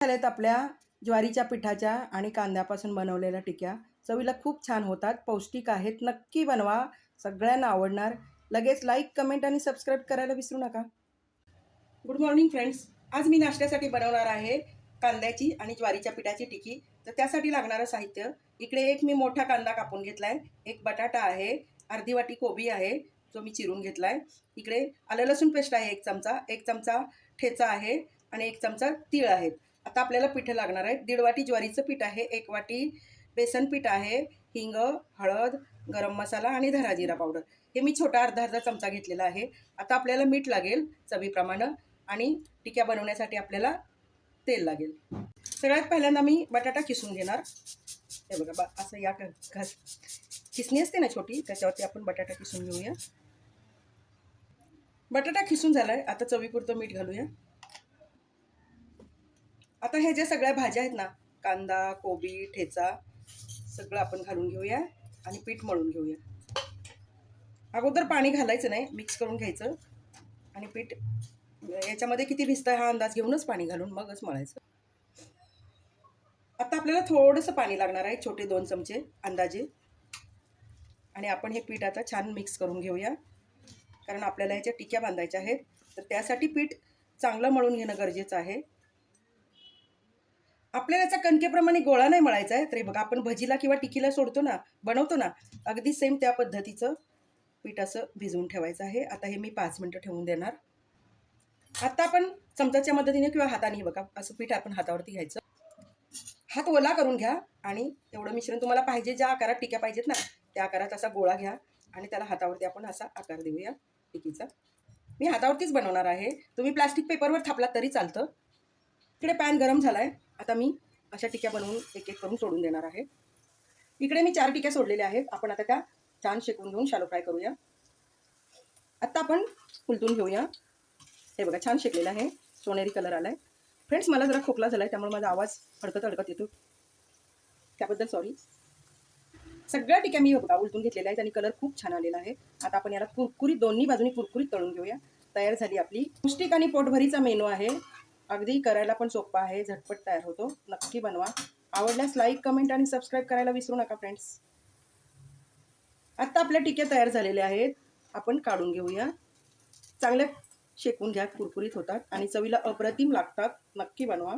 झाल्यात आपल्या ज्वारीच्या पिठाच्या आणि कांद्यापासून बनवलेल्या टिक्या. चवीला खूप छान होतात, पौष्टिक आहेत. नक्की बनवा, सगळ्यांना आवडणार. लगेच लाईक, कमेंट आणि सबस्क्राईब करायला विसरू नका. Good morning friends. आज मी नाश्त्यासाठी बनवणार आहे कांद्याची आणि ज्वारीच्या पिठाची टिकी. तर त्यासाठी लागणारं साहित्य, इकडे एक मी मोठा कांदा कापून घेतला आहे, एक बटाटा आहे, अर्धी वाटी कोबी आहे जो मी चिरून घेतला आहे, इकडे आलं लसूण पेस्ट आहे एक चमचा ठेचा आहे आणि 1 चमचा तीळ आहेत. आता आपल्याला पिठं लागणार आहे. 1.5 वाटी ज्वारीचं पीठ आहे, 1 वाटी बेसन पीठ आहे, हिंग, हळद, गरम मसाला आणि धना जिरा पावडर हे मी छोटा अर्धा चमचा घेतलेला आहे. आता आपल्याला मीठ लागेल चवीप्रमाणे आणि टिक्या बनवण्यासाठी आपल्याला तेल लागेल. सगळ्यात पहिल्यांदा मी बटाटा किसून घेणार. हे बघा असं या खिसणी असते ना छोटी, त्याच्यावरती आपण बटाटा किसून घेऊया. बटाटा खिसून झालाय. आता चवीपुरतं मीठ घालूया. आता हे जे सगळ्या भाज्या आहेत ना, कांदा, कोबी, ठेचा सगळं आपण घालून घेऊया आणि पीठ मळून घेऊया. अगोदर पाणी घालायचं नाही, मिक्स करून घ्यायचं आणि पीठ याच्यामध्ये किती भिजतं हा अंदाज घेऊनच पाणी घालून मगच मळायचं. आता आपल्याला थोडंसं पाणी लागणार आहे, छोटे 2 चमचे अंदाजे. आणि आपण हे पीठ आता छान मिक्स करून घेऊया, कारण आपल्याला याच्या टिक्या बांधायच्या आहेत. तर त्यासाठी पीठ चांगलं मळून घेणं गरजेचं आहे. आपल्याला याचा कणकेप्रमाणे गोळा नाही मळायचा आहे. तरी बघा आपण भजीला किंवा टिकीला सोडतो ना, बनवतो ना, अगदी सेम त्या पद्धतीचं पीठ असं भिजवून ठेवायचं आहे. आता हे मी 5 मिनटं ठेवून देणार. आता आपण चमच्याच्या मदतीने किंवा हाताने बघा असं पीठ आपण हातावरती घ्यायचं, हात ओला करून घ्या आणि एवढं मिश्रण तुम्हाला पाहिजे ज्या आकारात टिक्या पाहिजेत ना त्या आकारात असा गोळा घ्या आणि त्याला हातावरती आपण असा आकार देऊया टिकीचा. मी हातावरतीच बनवणार आहे, तुम्ही प्लास्टिक पेपरवर थापला तरी चालतं. इकडे पॅन गरम झाला आहे. आता मी अशा टिक्या बनवून एक एक करून सोडून देणार आहे. इकडे मी 4 टिक्या सोडलेल्या आहेत. आपण आता त्या छान शेकून घेऊन शॅलो फ्राय करूया. आता आपण उलटून घेऊया. हे बघा छान शेकलेलं आहे, सोनेरी कलर आला आहे. फ्रेंड्स मला जरा खोकला झाला आहे, त्यामुळे माझा आवाज अडकत येतो, त्याबद्दल सॉरी. सगळ्या टिक्या मी बघा उलटून घेतलेल्या आहेत आणि कलर खूप छान आलेला आहे. आता आपण याला कुरकुरीत दोन्ही बाजूनी कुरकुरीत तळून घेऊया. तयार झाली आपली पौष्टिक आणि पोटभरीचा मेनू आहे. अगदी करायला पण सोपा आहे, झटपट तयार होतो. नक्की बनवा. आवडल्यास लाईक, कमेंट आणि सबस्क्राईब करायला विसरू नका फ्रेंड्स. आता आपल्या टिक्या तयार झालेल्या आहेत, आपण काढून घेऊया. चांगल्या शेकून घ्या, कुरकुरीत होतात आणि चवीला अप्रतिम लागतात. नक्की बनवा.